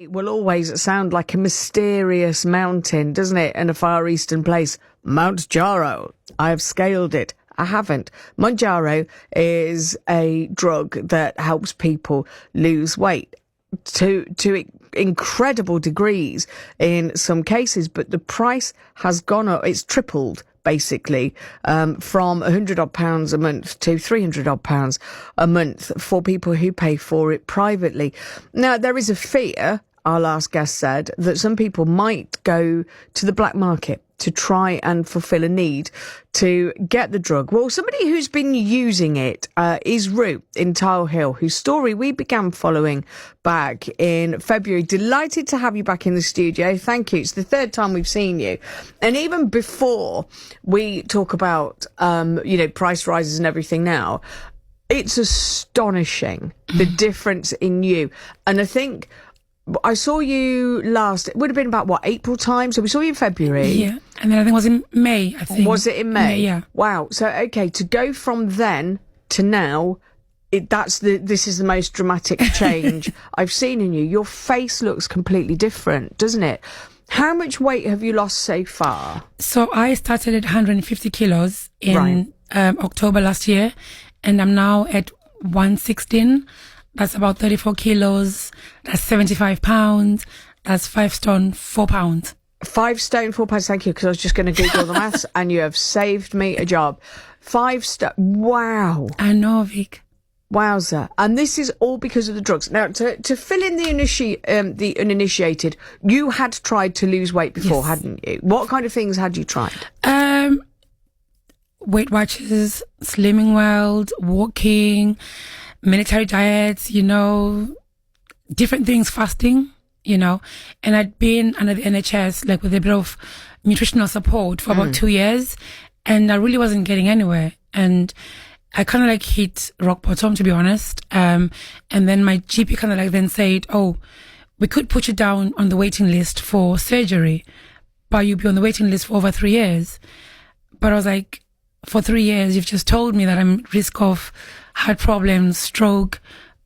It will always sound like a mysterious mountain, doesn't it? In a Far Eastern place. Mounjaro. I have scaled it. I haven't. Mounjaro is a drug that helps people lose weight to incredible degrees in some cases, but the price has gone up. It's tripled, basically, from £100 a month to £300 a month for people who pay for it privately. Now, there is a fear, our last guest said, that some people might go to the black market to try and fulfill a need to get the drug. Well, somebody who's been using it is Rue in Tile Hill, whose story we began following back in February. Delighted to have you back in the studio. Thank you. It's the third time we've seen you. And even before we talk about, price rises and everything now, it's astonishing the difference in you. And I think I saw you last, it would have been about, April time? So we saw you in February. Yeah. And then I think it was in May, I think. Was it in May? Yeah. Wow. So, okay, to go from then to now, this is the most dramatic change I've seen in you. Your face looks completely different, doesn't it? How much weight have you lost so far? So I started at 150 kilos in October last year, and I'm now at 116. That's about 34 kilos. That's 75 pounds. That's 5 stone, 4 pounds. 5 stone, 4 pounds. Thank you, because I was just going to Google the maths and you have saved me a job. 5 stone. Wow. I know, Vic. Wowza. And this is all because of the drugs. Now, to fill in the uninitiated, you had tried to lose weight before, Yes. hadn't you? What kind of things had you tried? Weight Watchers, Slimming World, walking, military diets, different things, fasting, and I'd been under the NHS, like with a bit of nutritional support for about 2 years, and I really wasn't getting anywhere. And I kind of like hit rock bottom, to be honest. And then my GP kind of like then said, oh, we could put you down on the waiting list for surgery, but you'll be on the waiting list for over 3 years. But I was like, for 3 years, you've just told me that I'm at risk of heart problems, stroke.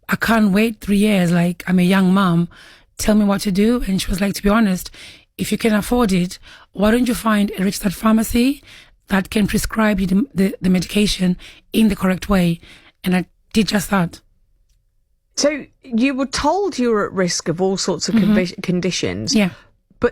I can't wait 3 years. Like, I'm a young mom. Tell me what to do. And she was like, to be honest, if you can afford it, why don't you find a registered pharmacy that can prescribe you the medication in the correct way? And I did just that. So you were told you were at risk of all sorts of conditions. Yeah.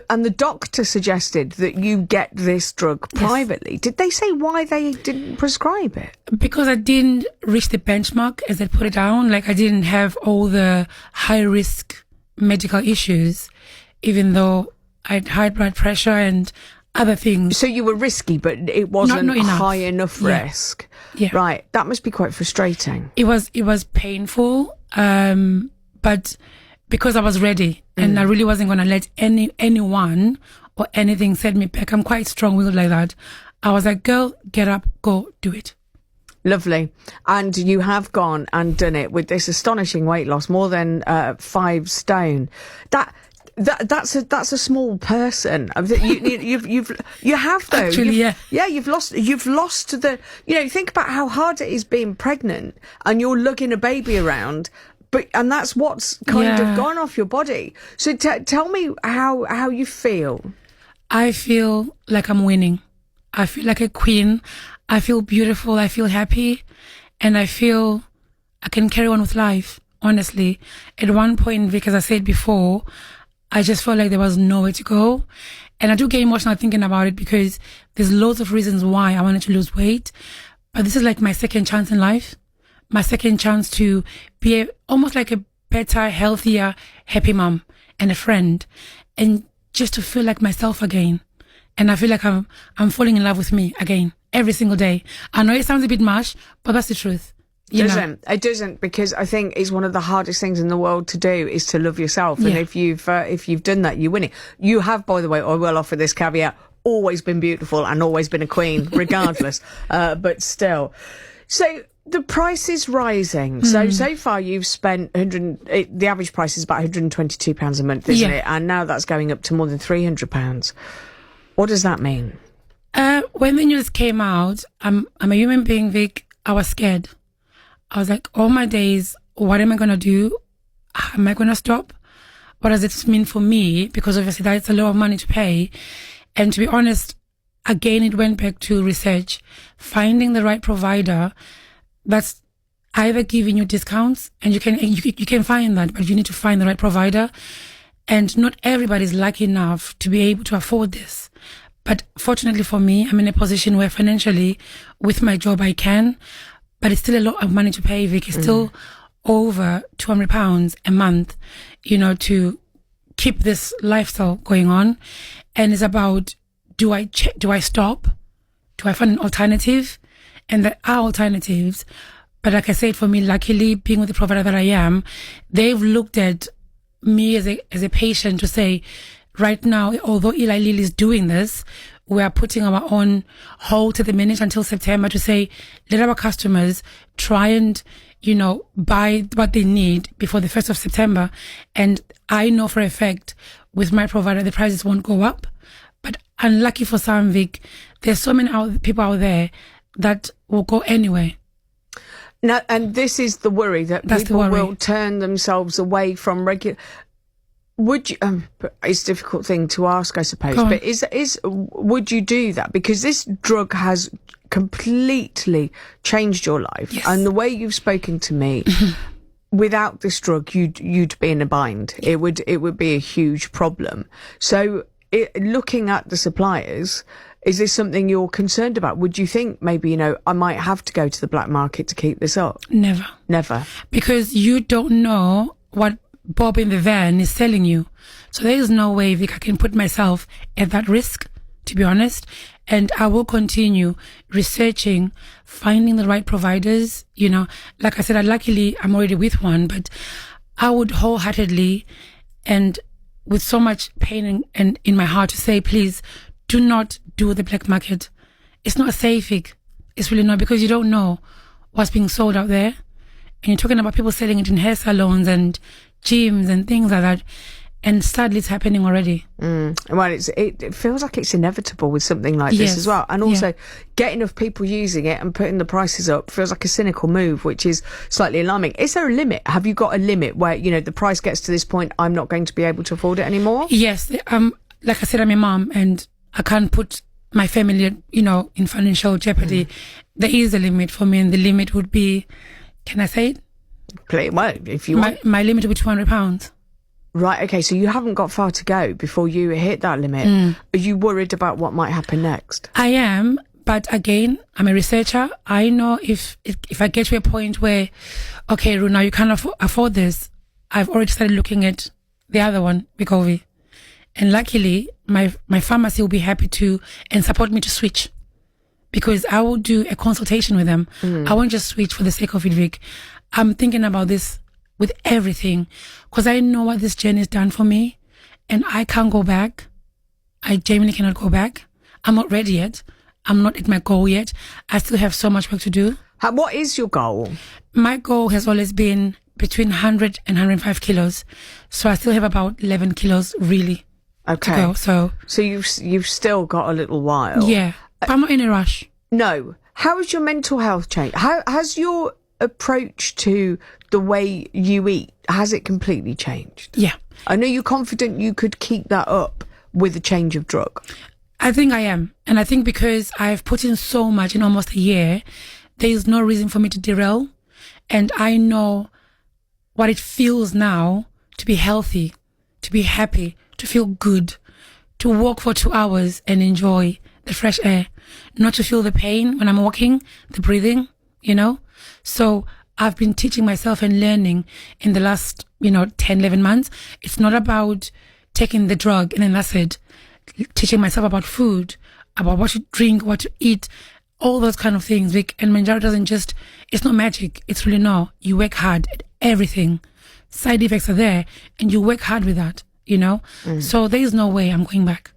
And the doctor suggested that you get this drug privately. Yes. Did they say why they didn't prescribe it? Because I didn't reach the benchmark, as they put it down. Like, I didn't have all the high risk medical issues, even though I had high blood pressure and other things. So you were risky, but it wasn't not enough. High enough risk. Yeah. Right. That must be quite frustrating. It was painful, but because I was ready and I really wasn't going to let anyone or anything set me back. I'm quite strong-willed like that. I was like, girl, get up, go, do it. Lovely. And you have gone and done it with this astonishing weight loss, more than 5 stone. That's a small person. You have though. Actually, You've lost the. Think about how hard it is being pregnant and you're lugging a baby around. And that's what's kind of gone off your body. So tell me how you feel. I feel like I'm winning. I feel like a queen. I feel beautiful. I feel happy. And I feel I can carry on with life, honestly. At one point, Vic, as I said before, I just felt like there was nowhere to go. And I do get emotional thinking about it because there's loads of reasons why I wanted to lose weight. But this is like my second chance in life. My second chance to be almost like a better, healthier, happy mom and a friend, and just to feel like myself again. And I feel like I'm falling in love with me again every single day. I know it sounds a bit much, but that's the truth. It doesn't, because I think it's one of the hardest things in the world to do is to love yourself. And if you've done that, you win it. You have, by the way, I will offer this caveat, always been beautiful and always been a queen, regardless. But still. So the price is rising. So far you've spent the average price is about £122 a month, isn't it? And now that's going up to more than £300. What does that mean? When the news came out, I'm a human being, Vic. I was scared. I was like, all my days, what am I going to do? Am I going to stop? what does it mean for me? Because obviously that's a lot of money to pay. And to be honest, again, it went back to research, finding the right provider that's either giving you discounts, and you can find that, but you need to find the right provider. And not everybody is lucky enough to be able to afford this. But fortunately for me, I'm in a position where financially, with my job, I can, but it's still a lot of money to pay, Vic. It's still over £200 a month, to keep this lifestyle going on. And it's about, do I stop? Do I find an alternative? And there are alternatives. But like I said, for me, luckily, being with the provider that I am, they've looked at me as a patient to say, right now, although Eli Lilly is doing this, we are putting our own hold at the minute until September to say, let our customers try and, buy what they need before the 1st of September. And I know for a fact with my provider, the prices won't go up. But unlucky for some, Vic, there's so many people out there that will go anywhere. No, and this is the worry that people will turn themselves away from regular. Would you? It's a difficult thing to ask, I suppose. But would you do that? Because this drug has completely changed your life, yes. And the way you've spoken to me, without this drug, you'd be in a bind. It would be a huge problem. So, looking at the suppliers, is this something you're concerned about? Would you think maybe, I might have to go to the black market to keep this up? Never. Because you don't know what Bob in the van is selling you. So there is no way, Vic, I can put myself at that risk, to be honest. And I will continue researching, finding the right providers. Like I said, luckily I'm already with one, but I would wholeheartedly and with so much pain and in my heart to say, please do not do the black market. It's not safe, Vic. It's really not, because you don't know what's being sold out there. And you're talking about people selling it in hair salons and gyms and things like that. And sadly, it's happening already. Well, it feels like it's inevitable with something like this as well. And also, getting enough people using it and putting the prices up feels like a cynical move, which is slightly alarming. Is there a limit? Have you got a limit where, the price gets to this point, I'm not going to be able to afford it anymore? Yes. Like I said, I'm a mom and I can't put my family, in financial jeopardy. There is a limit for me, and the limit would be, can I say it? Well, if you want. My limit would be £200. Right, okay, so you haven't got far to go before you hit that limit. Are you worried about what might happen next? I am, but again, I'm a researcher. I know if I get to a point where, okay, Ru, now you can't afford this, I've already started looking at the other one, Wegovy. And luckily, my pharmacy will be happy to and support me to switch, because I will do a consultation with them. I won't just switch for the sake of it, Vic. I'm thinking about this with everything, because I know what this journey has done for me, and I can't go back. I genuinely cannot go back. I'm not ready yet. I'm not at my goal yet. I still have so much work to do. What is your goal? My goal has always been between 100 and 105 kilos. So I still have about 11 kilos really to go. So you've still got a little while. Yeah, but I'm not in a rush. No. How has your mental health changed? How has your approach to the way you eat, has it completely changed? Yeah. I know you're confident you could keep that up with a change of drug. I think I am. And I think because I've put in so much in almost a year, there is no reason for me to derail. And I know what it feels now to be healthy, to be happy, to feel good, to walk for 2 hours and enjoy the fresh air, not to feel the pain when I'm walking, the breathing, So I've been teaching myself and learning in the last, 10, 11 months. It's not about taking the drug and then that's it. Teaching myself about food, about what to drink, what to eat, all those kind of things. And Mounjaro doesn't it's not magic. It's really not. You work hard at everything. Side effects are there and you work hard with that, So there is no way I'm going back.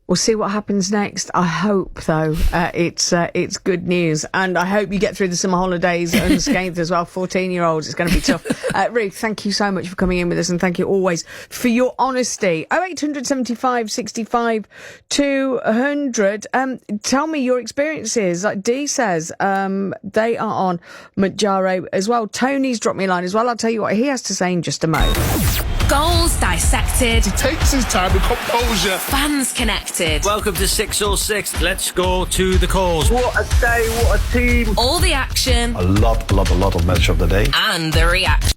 We'll see what happens next. I hope, though, it's good news. And I hope you get through the summer holidays unscathed as well. 14-year-olds, it's going to be tough. Ruth, thank you so much for coming in with us, and thank you always for your honesty. 0800 75 65 200. Tell me your experiences. Like Dee says, they are on Mounjaro as well. Tony's dropped me a line as well. I'll tell you what he has to say in just a moment. Goals dissected. He takes his time with composure. Fans connected. Welcome to 606. Let's go to the cause. What a day, what a team. All the action. A lot of match of the day. And the reaction.